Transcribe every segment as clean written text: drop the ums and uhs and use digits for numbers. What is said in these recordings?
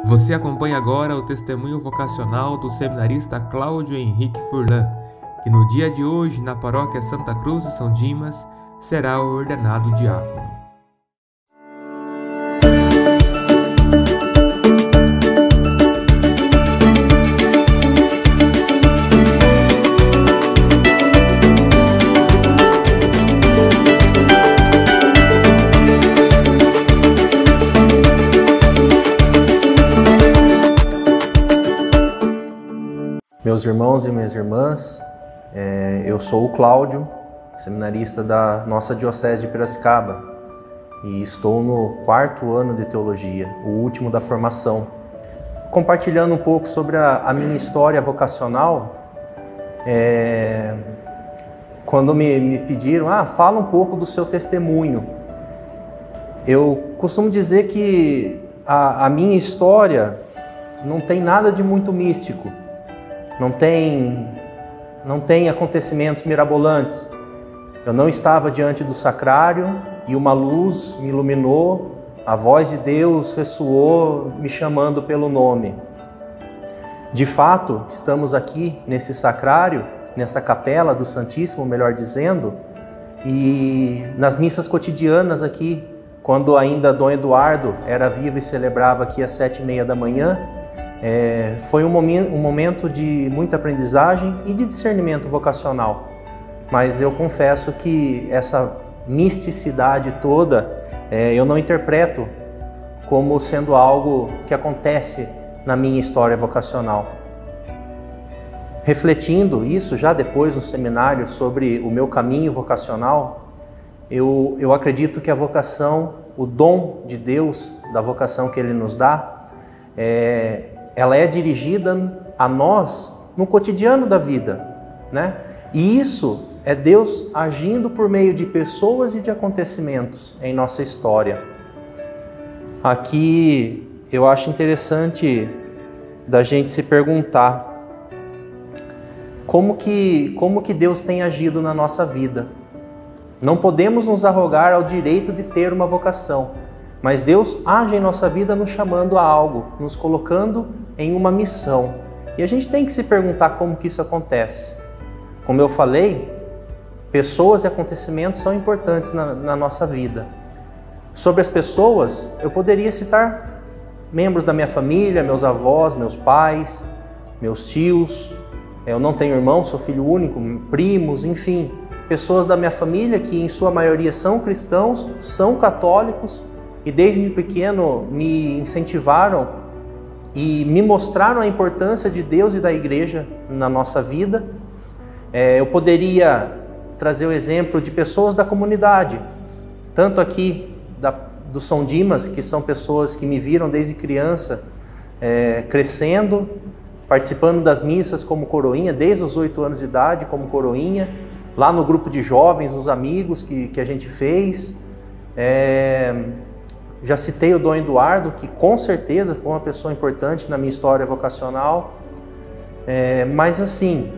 Você acompanha agora o testemunho vocacional do seminarista Cláudio Henrique Furlan, que no dia de hoje, na paróquia Santa Cruz de São Dimas, será ordenado diácono. Meus irmãos e minhas irmãs, eu sou o Cláudio, seminarista da nossa Diocese de Piracicaba, e estou no 4º ano de Teologia, o último da formação. Compartilhando um pouco sobre a minha história vocacional, quando me pediram, fala um pouco do seu testemunho. Eu costumo dizer que a minha história não tem nada de muito místico. Não tem acontecimentos mirabolantes. Eu não estava diante do sacrário e uma luz me iluminou, a voz de Deus ressoou me chamando pelo nome. De fato, estamos aqui nesse sacrário, nessa capela do Santíssimo, melhor dizendo, e nas missas cotidianas aqui, quando ainda Dom Eduardo era vivo e celebrava aqui às 7h30 da manhã, foi um momento de muita aprendizagem e de discernimento vocacional. Mas eu confesso que essa misticidade toda eu não interpreto como sendo algo que acontece na minha história vocacional. Refletindo isso já depois no seminário sobre o meu caminho vocacional, eu acredito que a vocação, o dom de Deus, da vocação que Ele nos dá, ela é dirigida a nós no cotidiano da vida, né? E isso é Deus agindo por meio de pessoas e de acontecimentos em nossa história. Aqui eu acho interessante da gente se perguntar como que Deus tem agido na nossa vida. Não podemos nos arrogar ao direito de ter uma vocação, mas Deus age em nossa vida nos chamando a algo, nos colocando em uma missão. E a gente tem que se perguntar como que isso acontece. Como eu falei, pessoas e acontecimentos são importantes na nossa vida. Sobre as pessoas, eu poderia citar membros da minha família, meus avós, meus pais, meus tios. Eu não tenho irmão, sou filho único, primos, enfim. Pessoas da minha família que em sua maioria são cristãos, são católicos, e desde pequeno me incentivaram e me mostraram a importância de Deus e da Igreja na nossa vida. Eu poderia trazer o exemplo de pessoas da comunidade, tanto aqui do São Dimas, que são pessoas que me viram desde criança, crescendo, participando das missas como coroinha, desde os 8 anos de idade como coroinha, lá no grupo de jovens, os amigos que a gente fez. Já citei o Dom Eduardo, que com certeza foi uma pessoa importante na minha história vocacional. Mas assim,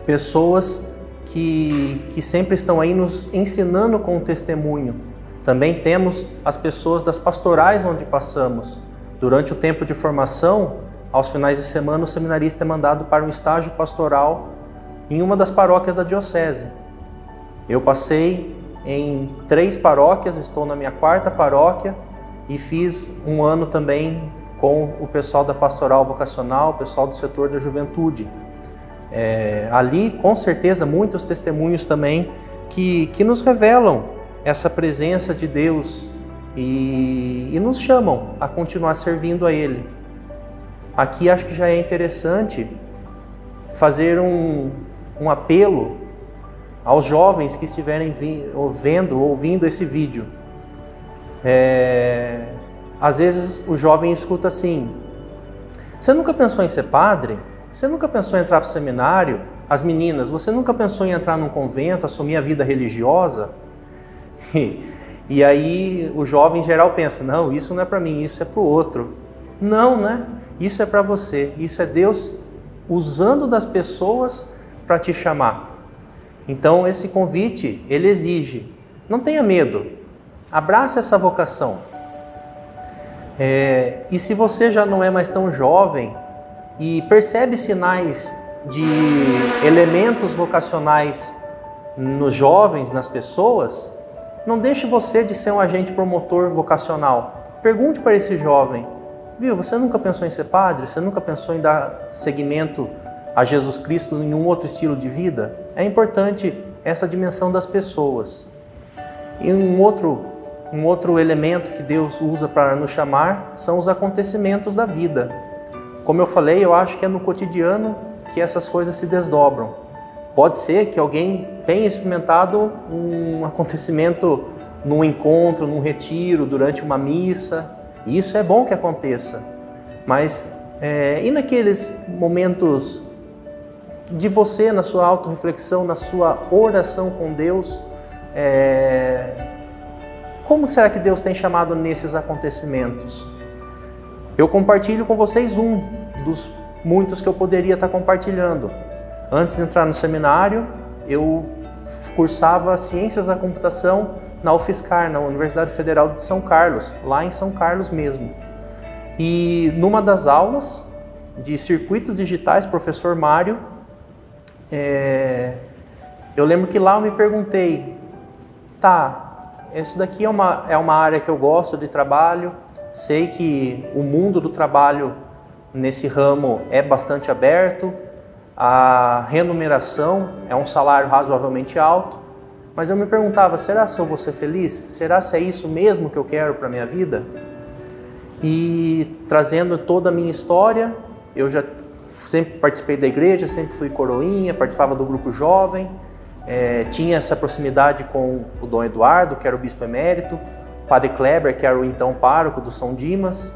pessoas que sempre estão aí nos ensinando com o testemunho. Também temos as pessoas das pastorais onde passamos. Durante o tempo de formação, aos finais de semana, o seminarista é mandado para um estágio pastoral em uma das paróquias da Diocese. Eu passei em 3 paróquias, estou na minha 4ª paróquia e fiz um ano também com o pessoal da pastoral vocacional, o pessoal do setor da juventude. Ali, com certeza, muitos testemunhos também que nos revelam essa presença de Deus e nos chamam a continuar servindo a Ele. Aqui acho que já é interessante fazer um apelo aos jovens que estiverem ouvindo esse vídeo. Às vezes o jovem escuta assim: você nunca pensou em ser padre? Você nunca pensou em entrar para o seminário? As meninas, você nunca pensou em entrar num convento, assumir a vida religiosa? E aí o jovem em geral pensa: não, isso não é para mim, isso é para o outro. Não, né? Isso é para você. Isso é Deus usando das pessoas para te chamar. Então esse convite, ele exige: não tenha medo, abrace essa vocação. E se você já não é mais tão jovem e percebe sinais de elementos vocacionais nos jovens, nas pessoas, não deixe você de ser um agente promotor vocacional. Pergunte para esse jovem: viu, você nunca pensou em ser padre? Você nunca pensou em dar seguimento a Jesus Cristo em um outro estilo de vida? É importante essa dimensão das pessoas. E um outro elemento que Deus usa para nos chamar são os acontecimentos da vida. Como eu falei, eu acho que é no cotidiano que essas coisas se desdobram. Pode ser que alguém tenha experimentado um acontecimento num encontro, num retiro, durante uma missa. E isso é bom que aconteça. Mas e naqueles momentos de você, na sua autorreflexão, na sua oração com Deus, como será que Deus tem chamado nesses acontecimentos? Eu compartilho com vocês um dos muitos que eu poderia estar compartilhando. Antes de entrar no seminário, eu cursava Ciências da Computação na UFSCar, na Universidade Federal de São Carlos, lá em São Carlos mesmo. E numa das aulas de circuitos digitais, professor Mário, eu lembro que lá eu me perguntei, isso daqui é uma área que eu gosto de trabalho, sei que o mundo do trabalho nesse ramo é bastante aberto, a remuneração é um salário razoavelmente alto, mas eu me perguntava, será que eu vou ser feliz? Será que é isso mesmo que eu quero para a minha vida? E trazendo toda a minha história, eu já sempre participei da igreja, sempre fui coroinha, participava do grupo jovem, tinha essa proximidade com o Dom Eduardo, que era o bispo emérito, o Padre Kleber, que era o então pároco do São Dimas.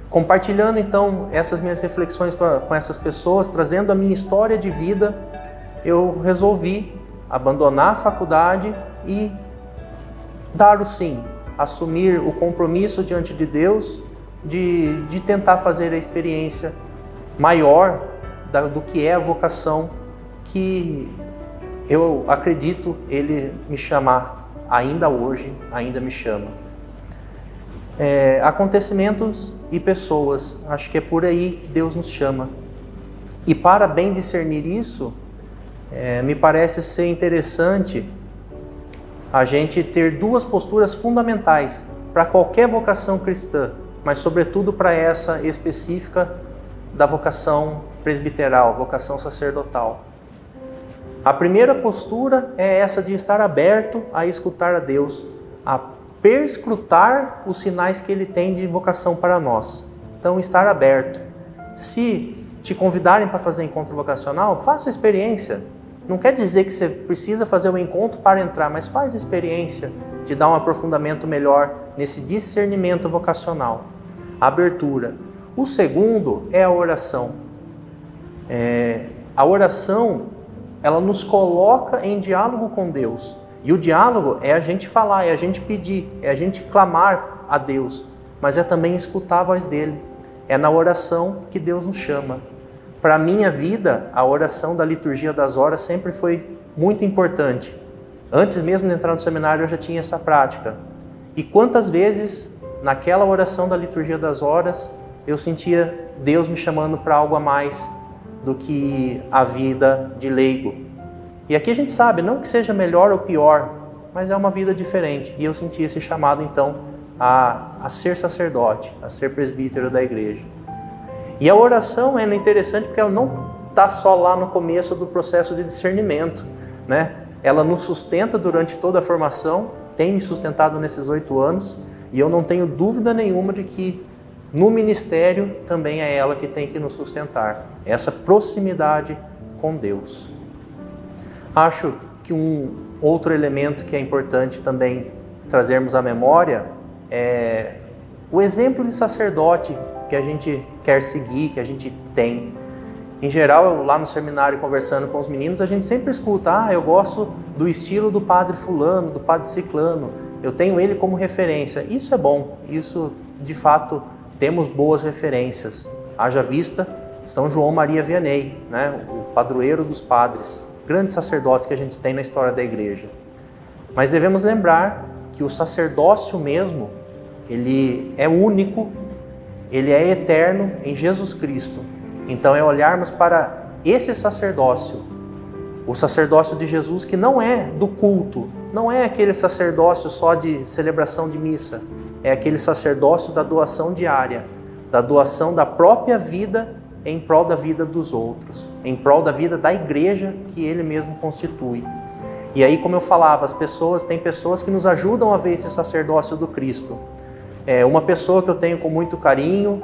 Compartilhando então essas minhas reflexões com essas pessoas, trazendo a minha história de vida, eu resolvi abandonar a faculdade e dar o sim, assumir o compromisso diante de Deus de tentar fazer a experiência maior do que é a vocação que eu acredito Ele me chamar, ainda hoje, ainda me chama. Acontecimentos e pessoas, acho que é por aí que Deus nos chama. E para bem discernir isso, me parece ser interessante a gente ter duas posturas fundamentais para qualquer vocação cristã, mas sobretudo para essa específica da vocação presbiteral, vocação sacerdotal. A primeira postura é essa de estar aberto a escutar a Deus, a perscrutar os sinais que Ele tem de vocação para nós. Então, estar aberto. Se te convidarem para fazer encontro vocacional, faça a experiência. Não quer dizer que você precisa fazer o encontro para entrar, mas faz a experiência de dar um aprofundamento melhor nesse discernimento vocacional. A abertura. O segundo é a oração. A oração, ela nos coloca em diálogo com Deus. E o diálogo é a gente falar, é a gente pedir, é a gente clamar a Deus, mas é também escutar a voz dele. É na oração que Deus nos chama. Para a minha vida, a oração da liturgia das horas sempre foi muito importante. Antes mesmo de entrar no seminário, eu já tinha essa prática. E quantas vezes, naquela oração da liturgia das horas, eu sentia Deus me chamando para algo a mais do que a vida de leigo. E aqui a gente sabe, não que seja melhor ou pior, mas é uma vida diferente. E eu senti esse chamado, então, a ser sacerdote, a ser presbítero da igreja. E a oração é interessante porque ela não está só lá no começo do processo de discernimento, né? Ela nos sustenta durante toda a formação, tem me sustentado nesses 8 anos, e eu não tenho dúvida nenhuma de que no ministério também é ela que tem que nos sustentar. Essa proximidade com Deus. Acho que um outro elemento que é importante também trazermos à memória é o exemplo de sacerdote que a gente quer seguir, que a gente tem. Em geral, lá no seminário, conversando com os meninos, a gente sempre escuta, eu gosto do estilo do padre fulano, do padre ciclano, eu tenho ele como referência. Isso é bom, isso de fato temos boas referências. Haja vista São João Maria Vianney, né? O padroeiro dos padres, grandes sacerdotes que a gente tem na história da igreja. Mas devemos lembrar que o sacerdócio mesmo ele é único, ele é eterno em Jesus Cristo. Então é olharmos para esse sacerdócio, o sacerdócio de Jesus, que não é do culto, não é aquele sacerdócio só de celebração de missa, é aquele sacerdócio da doação diária, da doação da própria vida em prol da vida dos outros, em prol da vida da igreja que ele mesmo constitui. E aí, como eu falava, tem pessoas que nos ajudam a ver esse sacerdócio do Cristo. Uma pessoa que eu tenho com muito carinho,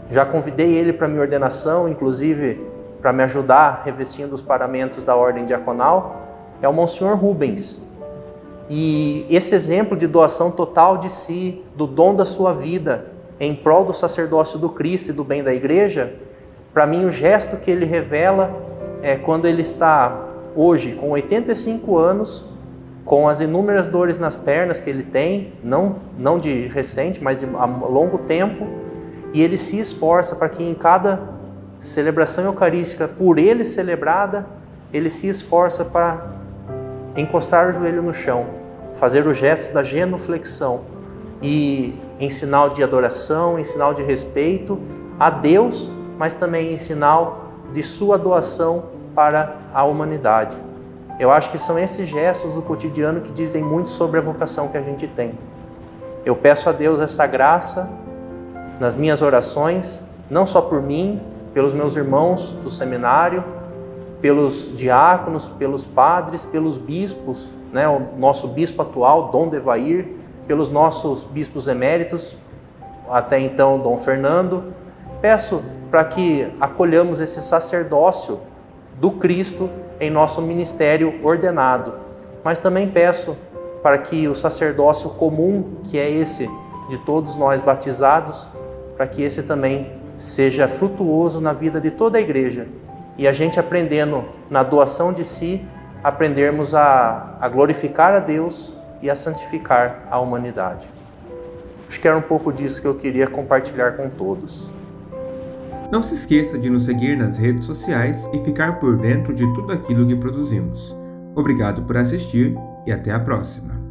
já convidei ele para minha ordenação, inclusive para me ajudar revestindo os paramentos da ordem diaconal, é o Monsenhor Rubens. E esse exemplo de doação total de si, do dom da sua vida, em prol do sacerdócio do Cristo e do bem da igreja, para mim o gesto que ele revela é quando ele está hoje com 85 anos, com as inúmeras dores nas pernas que ele tem, não de recente, mas de há longo tempo, e ele se esforça para que em cada celebração eucarística por ele celebrada, ele se esforça para encostar o joelho no chão, fazer o gesto da genuflexão e em sinal de adoração, em sinal de respeito a Deus, mas também em sinal de sua doação para a humanidade. Eu acho que são esses gestos do cotidiano que dizem muito sobre a vocação que a gente tem. Eu peço a Deus essa graça nas minhas orações, não só por mim, pelos meus irmãos do seminário, pelos diáconos, pelos padres, pelos bispos, né? O nosso bispo atual, Dom Devair, pelos nossos bispos eméritos, até então Dom Fernando. Peço para que acolhamos esse sacerdócio do Cristo em nosso ministério ordenado, mas também peço para que o sacerdócio comum, que é esse de todos nós batizados, para que esse também seja frutuoso na vida de toda a igreja, e a gente aprendendo na doação de si, aprendermos a glorificar a Deus e a santificar a humanidade. Acho que era um pouco disso que eu queria compartilhar com todos. Não se esqueça de nos seguir nas redes sociais e ficar por dentro de tudo aquilo que produzimos. Obrigado por assistir e até a próxima!